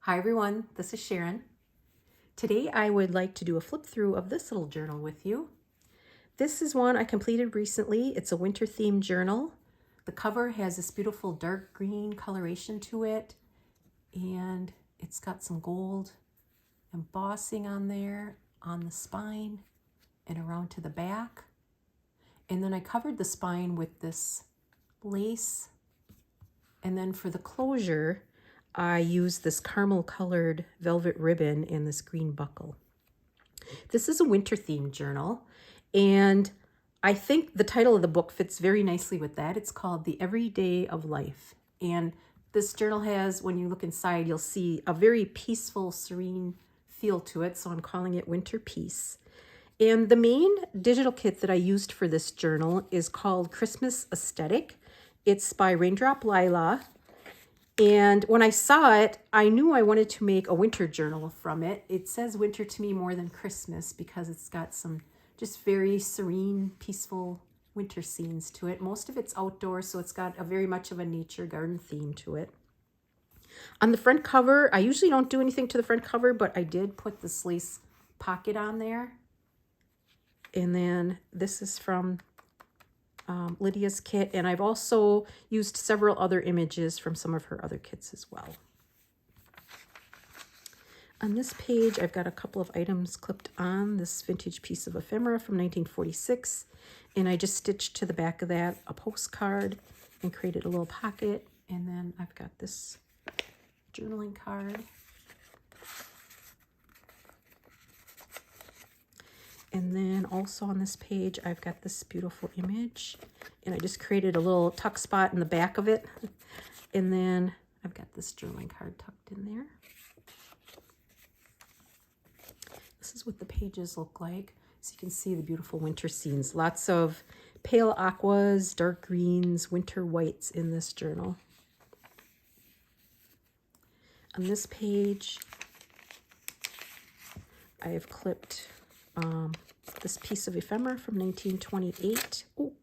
Hi everyone, this is Sharon. Today I would like to do a flip through of this little journal with you. This is one I completed recently. It's a winter themed journal. The cover has this beautiful dark green coloration to it, and it's got some gold embossing on there on the spine and around to the back. And then I covered the spine with this lace, and then for the closure I used this caramel colored velvet ribbon and this green buckle. This is a winter themed journal, and I think the title of the book fits very nicely with that. It's called The Everyday of Life. And this journal has, when you look inside, you'll see a very peaceful, serene feel to it. So I'm calling it Winter Peace. And the main digital kit that I used for this journal is called Christmas Aesthetic. It's by Raindrop Lila. And when I saw it, I knew I wanted to make a winter journal from it. It says winter to me more than Christmas because it's got some just very serene, peaceful winter scenes to it. Most of it's outdoors, so it's got a very much of a nature garden theme to it. On the front cover, I usually don't do anything to the front cover, but I did put this lace pocket on there. And then this is from Lydia's kit, and I've also used several other images from some of her other kits as well. On this page, I've got a couple of items clipped on this vintage piece of ephemera from 1946, and I just stitched to the back of that a postcard and created a little pocket. And then I've got this journaling card. And then also on this page, I've got this beautiful image, and I just created a little tuck spot in the back of it. And then I've got this journaling card tucked in there. This is what the pages look like. So you can see the beautiful winter scenes. Lots of pale aquas, dark greens, winter whites in this journal. On this page, I have clipped this piece of ephemera from 1928. Oh,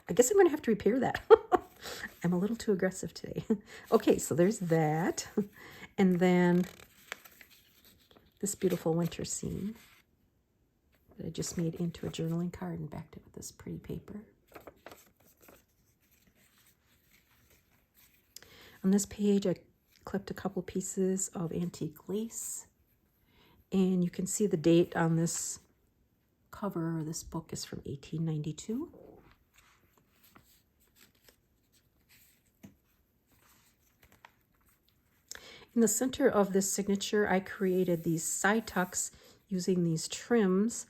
I guess I'm going to have to repair that. I'm a little too aggressive today. Okay, so there's that. And then this beautiful winter scene that I just made into a journaling card and backed it with this pretty paper. On this page, I clipped a couple pieces of antique lace. And you can see the date on this cover. This book is from 1892. In the center of this signature, I created these side tucks using these trims.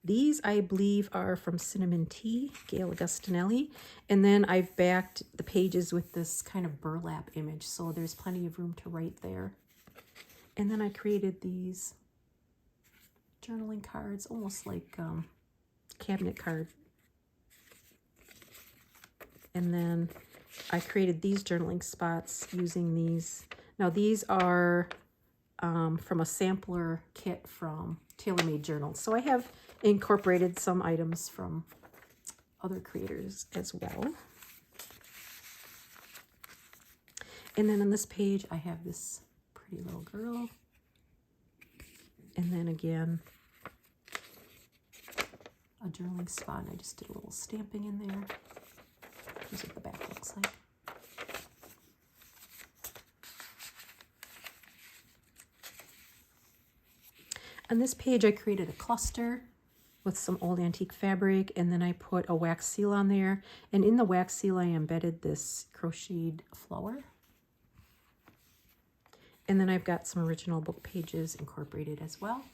These, I believe, are from Cinnamon Tea, Gail Augustinelli. And then I've backed the pages with this kind of burlap image, so there's plenty of room to write there. And then I created these journaling cards, almost like cabinet card. And then I created these journaling spots using these. Now these are from a sampler kit from Tailor Made Journals. So I have incorporated some items from other creators as well. And then on this page, I have this pretty little girl. And then again, a journaling spot, and I just did a little stamping in there. Here's what the back looks like. On this page, I created a cluster with some old antique fabric, and then I put a wax seal on there. And in the wax seal, I embedded this crocheted flower. And then I've got some original book pages incorporated as well.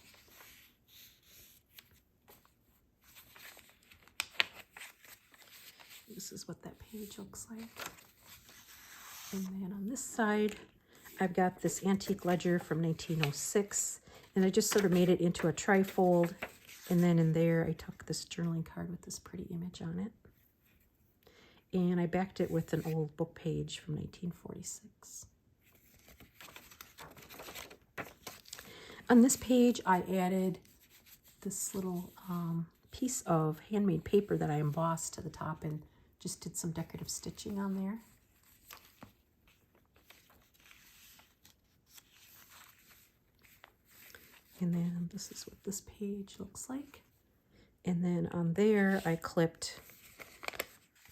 This is what that page looks like. And then on this side, I've got this antique ledger from 1906, and I just sort of made it into a trifold. And then in there, I tucked this journaling card with this pretty image on it. And I backed it with an old book page from 1946. On this page, I added this little piece of handmade paper that I embossed to the top and just did some decorative stitching on there. And then this is what this page looks like. And then on there, I clipped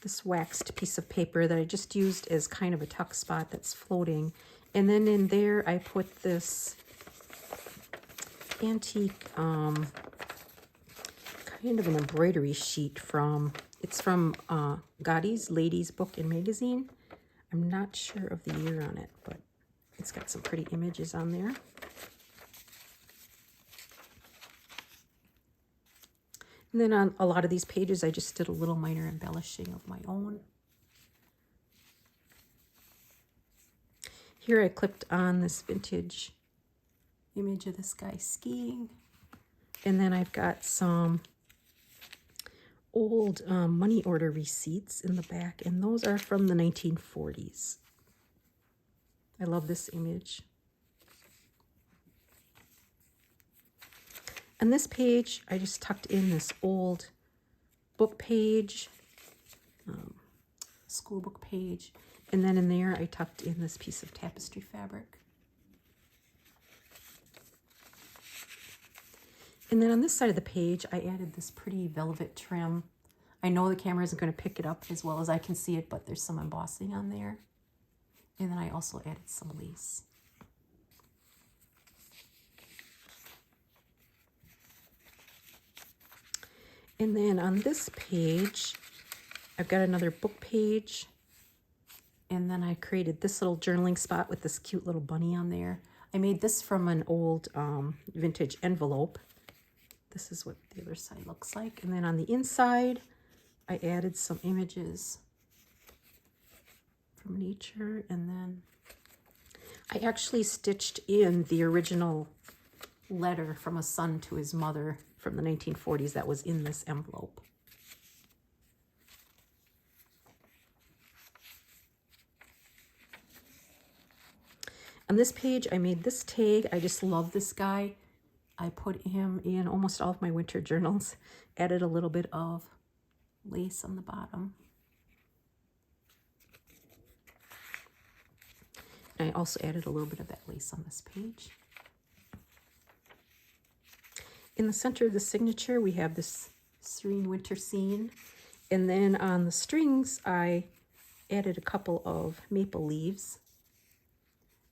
this waxed piece of paper that I just used as kind of a tuck spot that's floating. And then in there, I put this antique, kind of an embroidery sheet it's from Gotti's Ladies Book and Magazine. I'm not sure of the year on it, but it's got some pretty images on there. And then on a lot of these pages, I just did a little minor embellishing of my own. Here I clipped on this vintage image of this guy skiing. And then I've got some old money order receipts in the back, and those are from the 1940s. I love this image. On this page, I just tucked in this old book page, school book page, and then in there I tucked in this piece of tapestry fabric. And then on this side of the page, I added this pretty velvet trim. I know the camera isn't going to pick it up as well as I can see it, but there's some embossing on there. And then I also added some lace. And then on this page, I've got another book page. And then I created this little journaling spot with this cute little bunny on there. I made this from an old vintage envelope. This is what the other side looks like. And then on the inside, I added some images from nature. And then I actually stitched in the original letter from a son to his mother from the 1940s that was in this envelope. On this page, I made this tag. I just love this guy. I put him in almost all of my winter journals. Added a little bit of lace on the bottom. And I also added a little bit of that lace on this page. In the center of the signature, we have this serene winter scene. And then on the strings, I added a couple of maple leaves.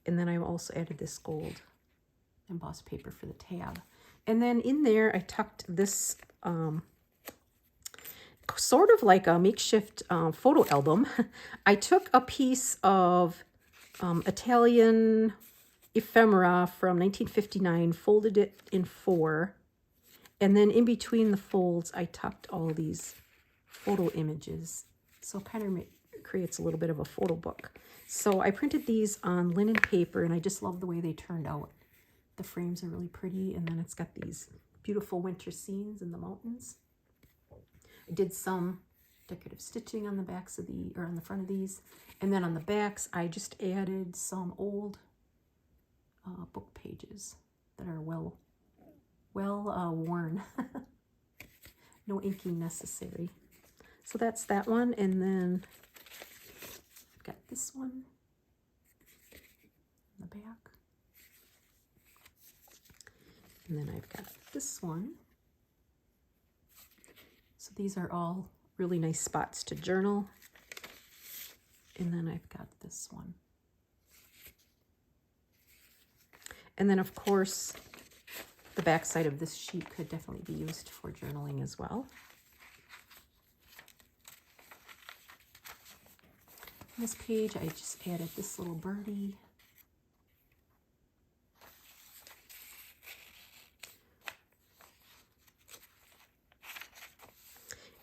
And then I also added this gold embossed paper for the tab. And then in there, I tucked this sort of like a makeshift photo album. I took a piece of Italian ephemera from 1959, folded it in 4, and then in between the folds, I tucked all these photo images. So it kind of creates a little bit of a photo book. So I printed these on linen paper, and I just love the way they turned out. The frames are really pretty, and then it's got these beautiful winter scenes in the mountains. I did some decorative stitching on the backs of on the front of these, and then on the backs, I just added some old book pages that are well worn. No inking necessary. So that's that one, and then I've got this one in the back. And then I've got this one. So these are all really nice spots to journal. And then I've got this one. And then, of course, the back side of this sheet could definitely be used for journaling as well. On this page, I just added this little birdie.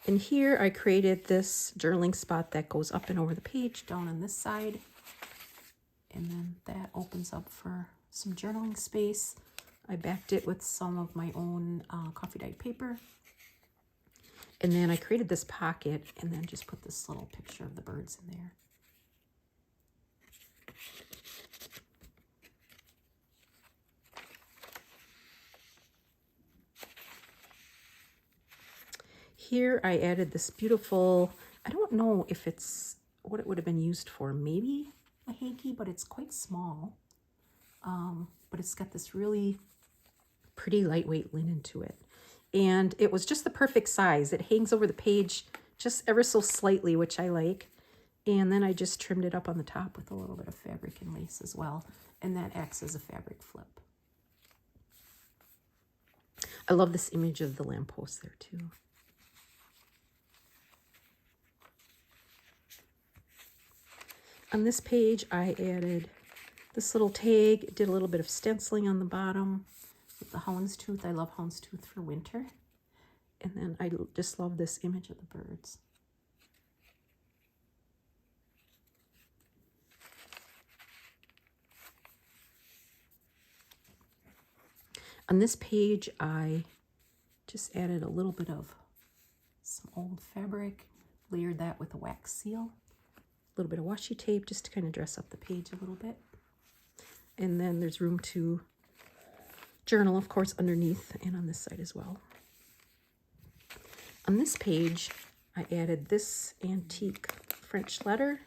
And here I created this journaling spot that goes up and over the page down on this side. And then that opens up for some journaling space. I backed it with some of my own coffee dyed paper. And then I created this pocket and then just put this little picture of the birds in there. Here I added this beautiful, I don't know if it's what it would have been used for, maybe a hanky, but it's quite small. But it's got this really pretty lightweight linen to it. And it was just the perfect size. It hangs over the page just ever so slightly, which I like. And then I just trimmed it up on the top with a little bit of fabric and lace as well. And that acts as a fabric flip. I love this image of the lamppost there too. On this page, I added this little tag, did a little bit of stenciling on the bottom with the houndstooth. I love houndstooth for winter. And then I just love this image of the birds. On this page, I just added a little bit of some old fabric, layered that with a wax seal, a little bit of washi tape just to kind of dress up the page a little bit. And then there's room to journal, of course, underneath and on this side as well. On this page, I added this antique French letter,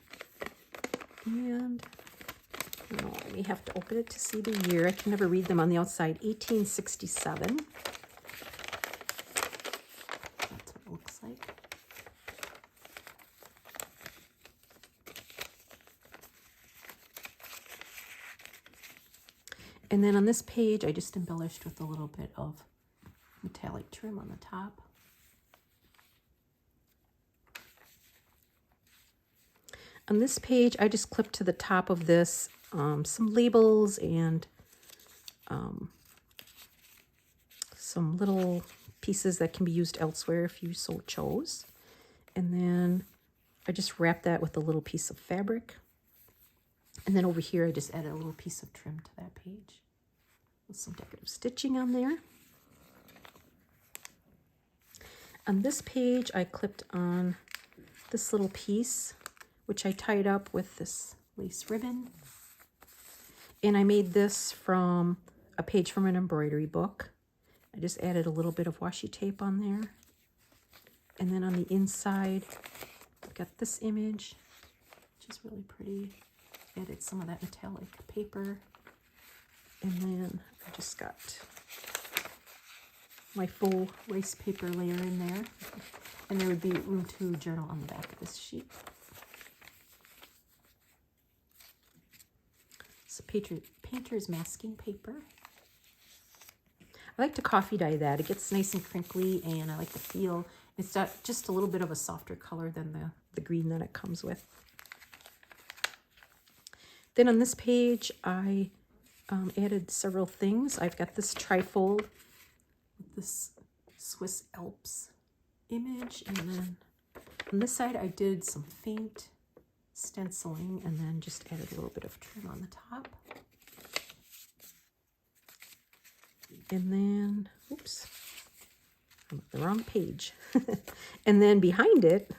and we have to open it to see the year. I can never read them on the outside. 1867. That's what it looks like. And then on this page, I just embellished with a little bit of metallic trim on the top. On this page, I just clipped to the top of this some labels and some little pieces that can be used elsewhere if you so chose. And then I just wrapped that with a little piece of fabric. And then over here, I just added a little piece of trim to that page with some decorative stitching on there. On this page, I clipped on this little piece, which I tied up with this lace ribbon. And I made this from a page from an embroidery book. I just added a little bit of washi tape on there. And then on the inside, I've got this image, which is really pretty. Added some of that metallic paper. And then I just got my full rice paper layer in there. And there would be room to journal on the back of this sheet. It's painter's masking paper. I like to coffee dye that. It gets nice and crinkly, and I like the feel. It's got just a little bit of a softer color than the green that it comes with. Then on this page, I added several things. I've got this trifold with this Swiss Alps image, and then on this side, I did some faint stenciling and then just added a little bit of trim on the top. And then, oops, I'm at the wrong page. And then behind it,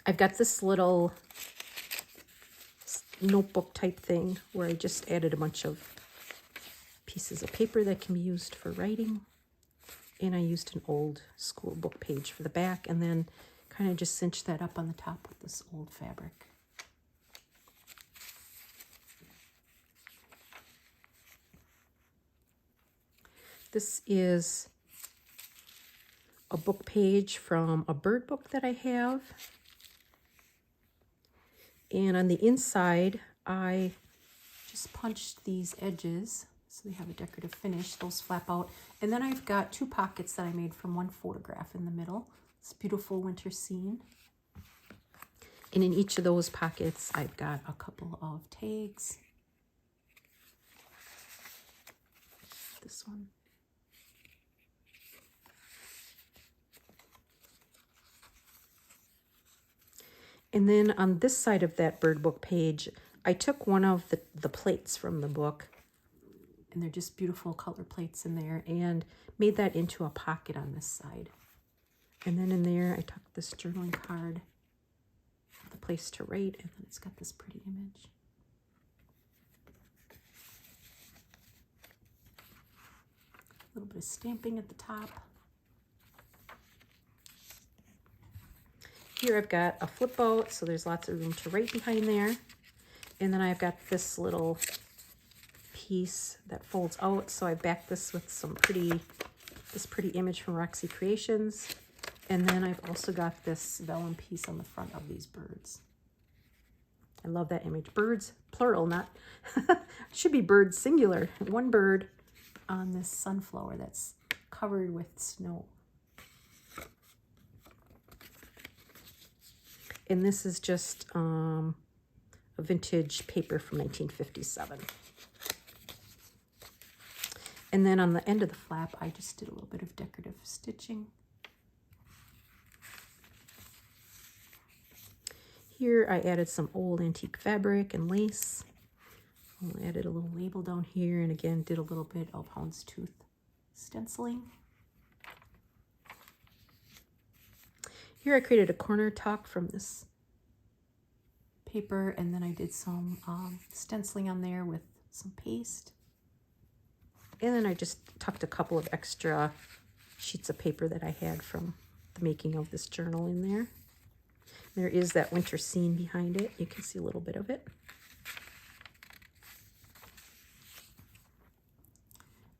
I've got this little notebook type thing where I just added a bunch of pieces of paper that can be used for writing. And I used an old school book page for the back, and then kind of just cinched that up on the top with this old fabric. This is a book page from a bird book that I have. And on the inside, I just punched these edges so they have a decorative finish. Those flap out. And then I've got two pockets that I made from one photograph in the middle. This beautiful winter scene. And in each of those pockets, I've got a couple of tags. This one. And then on this side of that bird book page, I took one of the plates from the book, and they're just beautiful color plates in there, and made that into a pocket on this side. And then in there, I tucked this journaling card, the place to write, and then it's got this pretty image. A little bit of stamping at the top. Here I've got a flip out, so there's lots of room to write behind there. And then I've got this little piece that folds out. So I backed this with this pretty image from Roxy Creations. And then I've also got this vellum piece on the front of these birds. I love that image. Birds, plural, not, should be birds, singular. One bird on this sunflower that's covered with snow. And this is just a vintage paper from 1957. And then on the end of the flap, I just did a little bit of decorative stitching. Here I added some old antique fabric and lace. I added a little label down here, and again did a little bit of houndstooth stenciling. Here I created a corner tuck from this paper, and then I did some stenciling on there with some paste. And then I just tucked a couple of extra sheets of paper that I had from the making of this journal in there. There is that winter scene behind it. You can see a little bit of it.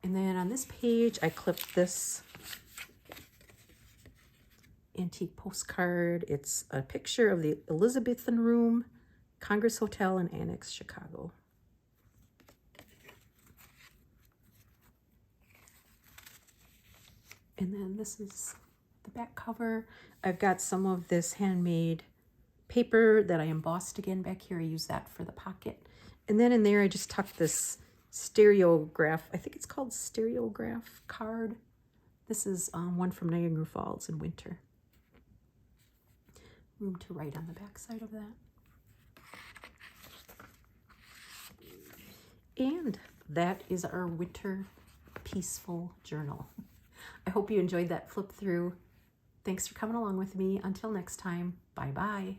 And then on this page, I clipped this antique postcard. It's a picture of the Elizabethan Room, Congress Hotel in Annex, Chicago. And then this is the back cover. I've got some of this handmade paper that I embossed again back here. I use that for the pocket. And then in there, I just tucked this stereograph. I think it's called stereograph card. This is one from Niagara Falls in winter. Room to write on the back side of that. And that is our winter peaceful journal. I hope you enjoyed that flip through. Thanks for coming along with me. Until next time, bye-bye.